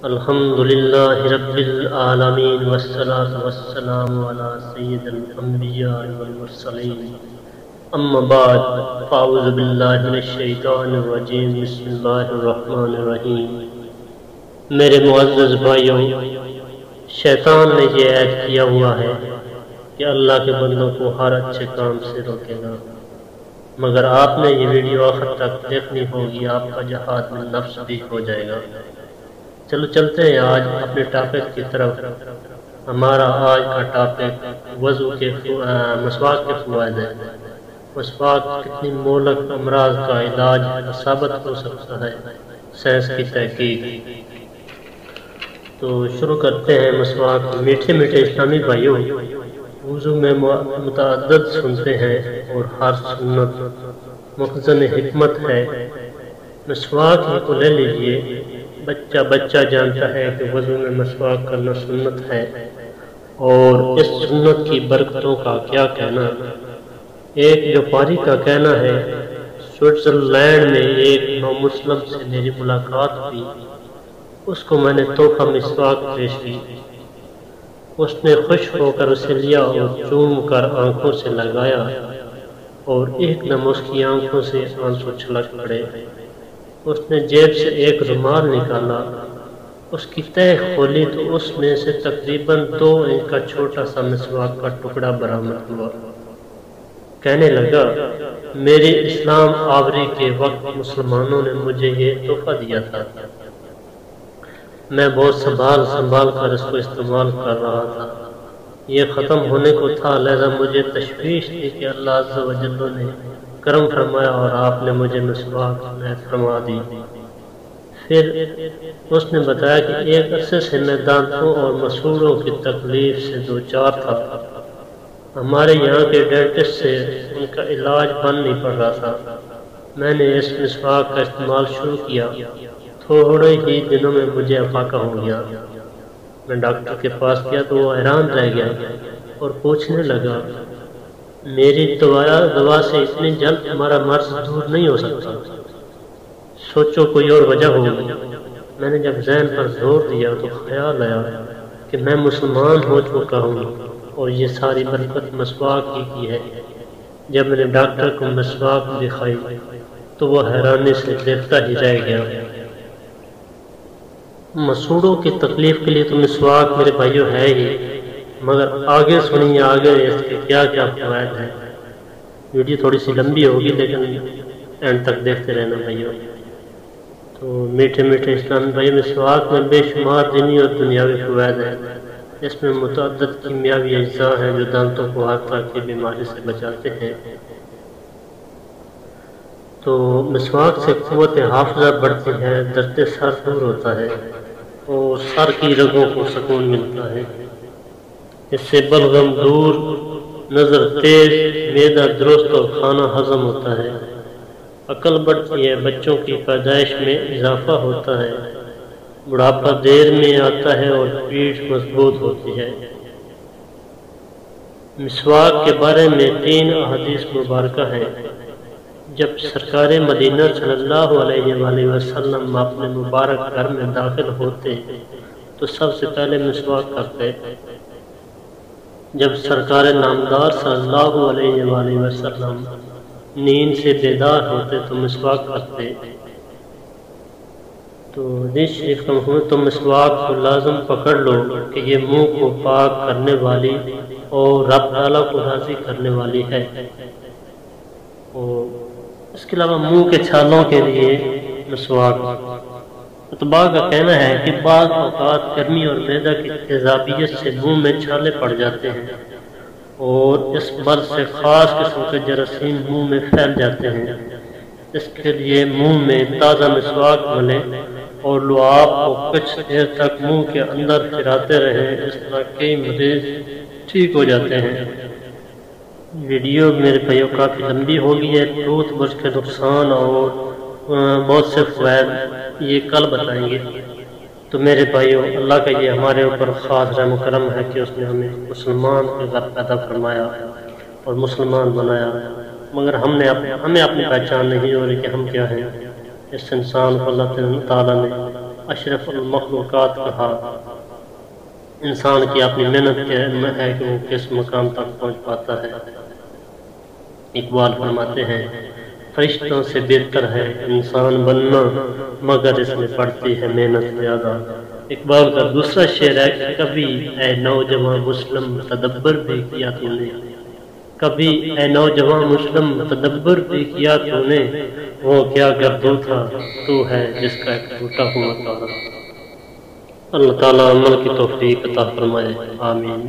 الحمد للہ رب العالمین والصلاة والسلام علی سید الانبیاء والمرسلین اما بعد فاعوذ باللہ من الشیطان الرجیم بسم اللہ الرحمن الرحیم۔ میرے معزز بھائیوں، شیطان نے یہ عہد کیا ہوا ہے کہ اللہ کے بندوں کو ہر اچھے کام سے روکے گا، مگر آپ نے یہ ویڈیو آخر تک دیکھنی ہوگی، آپ کا جہاد میں نفس بھی ہو جائے گا۔ چلو چلتے ہیں آج اپنے ٹاپک کی طرف۔ ہمارا آج کا ٹاپک وضو کے مسواک کے فوائد ہے۔ مسواک کتنی مہلک امراض کا علاج ثابت ہو سکتا ہے، سائنس کی تحقیق۔ تو شروع کرتے ہیں مسواک۔ میٹھے میٹھے اسلامی بھائیوں، وضو میں متعدد سنتے ہیں اور ہر سنت مخزن حکمت ہے۔ مسواک ہی کو لے لیجئے، بچہ جانتا ہے کہ وضو میں مسواک کرنا سنت ہے، اور اس سنت کی برکتوں کا کیا کہنا۔ ایک ویپاری کا کہنا ہے، سوئٹزرلینڈ میں ایک نامسلم سے میری ملاقات ہوئی، اس کو میں نے تحفہ مسواک پیش کی۔ اس نے خوش ہو کر اسے لیا اور چوم کر آنکھوں سے لگایا، اور ایک دم اس کی آنکھوں سے آنسو چھلک پڑے۔ اس نے جیب سے ایک رومال نکالا، اس کی تہہ کھولی تو اس میں سے تقریباً 2 انچ کا چھوٹا سا مسواک کا ٹکڑا برآمد ہوا۔ کہنے لگا، میری اسلام آوری کے وقت مسلمانوں نے مجھے یہ تحفہ دیا تھا، میں بہت سنبھال کر اس کو استعمال کر رہا تھا۔ یہ ختم ہونے کو تھا، لہذا مجھے تشویش تھی کہ اللہ عز و جل نے کرم فرمایا اور آپ نے مجھے مسواک عنایت فرما دی۔ پھر اس نے بتایا کہ ایک عرصے سے میں دانتوں اور مسوڑوں کی تکلیف سے دوچار تھا۔ ہمارے یہاں کے ڈینٹسٹ سے ان کا علاج بن نہیں پڑ رہا تھا۔ میں نے اس مسواک کا استعمال شروع کیا، تھوڑے ہی دنوں میں مجھے افاقہ ہو گیا۔ میں ڈاکٹر کے پاس گیا تو وہ حیران رہ گیا اور پوچھنے لگا، میری دوا سے اتنی جلد تمہارا مرض دور نہیں ہو سکتا، سوچو کوئی اور وجہ ہوگی۔ میں نے جب ذہن پر زور دیا تو خیال آیا کہ میں مسلمان ہو چکا ہوں اور یہ ساری برکت مسواک کی ہے۔ جب میں نے ڈاکٹر کو مسواک دکھائی تو وہ حیرانی سے دیکھتا ہی رہ گیا۔ مسوڑوں کی تکلیف کے لیے تو مسواک میرے بھائیوں ہے ہی، مگر آگے سنیے آگے اس کے کیا کیا فوائد ہیں۔ ویڈیو تھوڑی سی لمبی ہوگی لیکن اینڈ تک دیکھتے رہنا بھائیوں۔ تو میٹھے میٹھے اسلامی بھائی، مسواک میں بے شمار دینی اور دنیاوی فوائد ہیں۔ اس میں متعدد کیمیاوی اجزاء ہیں جو دانتوں کو ہر طرح کی بیماری سے بچاتے ہیں۔ تو مسواک سے قوت حافظہ بڑھتی ہے، درد سر دور ہوتا ہے اور سر کی رگوں کو سکون ملتا ہے۔ اس سے بلغم دور، نظر تیز، معدہ درست اور کھانا ہضم ہوتا ہے۔ عقل بڑھتی ہے، بچوں کی پیدائش میں اضافہ ہوتا ہے، بڑھاپا دیر میں آتا ہے اور پیٹھ مضبوط ہوتی ہے۔ مسواک کے بارے میں 3 احادیث مبارکہ ہیں۔ جب سرکار مدینہ صلی اللہ علیہ وآلہ وسلم اپنے مبارک گھر میں داخل ہوتے تو سب سے پہلے مسواک کرتے۔ جب سرکار نامدار صلی اللہ علیہ وآلہ وسلم نیند سے بیدار ہوتے تو مسواک کرتے۔ تو حدیث شریف کا مفہوم، تو مسواک کو لازم پکڑ لو کہ یہ منہ کو پاک کرنے والی اور رب تعالیٰ کو راضی کرنے والی ہے۔ اور اس کے علاوہ منہ کے چھالوں کے لیے مسواک۔ اتباع کا کہنا ہے کہ بعض اوقات گرمی اور معدہ کی تیزابیت سے منہ میں چھالے پڑ جاتے ہیں اور اس مرض سے خاص قسم کے جراثیم منہ میں پھیل جاتے ہیں۔ اس کے لیے منہ میں تازہ مسواک ملیں اور لعاب کو کچھ دیر تک منہ کے اندر پھراتے رہیں، اس طرح کئی مریض ٹھیک ہو جاتے ہیں۔ ویڈیو میرے بھائیوں کافی لمبی ہوگی ہے، ٹوتھ برش کے نقصان اور بہت سے فوائد یہ کل بتائیں گے۔ تو میرے بھائیوں، اللہ کا یہ ہمارے اوپر خاص رحم و کرم ہے کہ اس نے ہمیں مسلمان کے گھر پیدا فرمایا اور مسلمان بنایا، مگر ہمیں اپنی پہچان نہیں ہو رہی کہ ہم کیا ہیں۔ اس انسان کو اللہ تعالیٰ نے اشرف المخلوقات کہا، انسان کی اپنی محنت ہے کہ وہ کس مقام تک پہنچ پاتا ہے۔ اقبال فرماتے ہیں فرشتوں سے بہتر ہے انسان بننا، مگر اس میں پڑتی ہے محنت زیادہ۔ اقبال کا دوسرا شعر ہے کہ کبھی اے نوجوان مسلم تدبر بھی کیا تو نے، کبھی اے نوجوان مسلم تدبر بھی کیا تو نے، وہ کیا گردو تھا تو ہے جس کا ایک ٹوٹا ہوا تارا۔ اللہ تعالیٰ عمل کی توفیق عطا فرمائے، آمین۔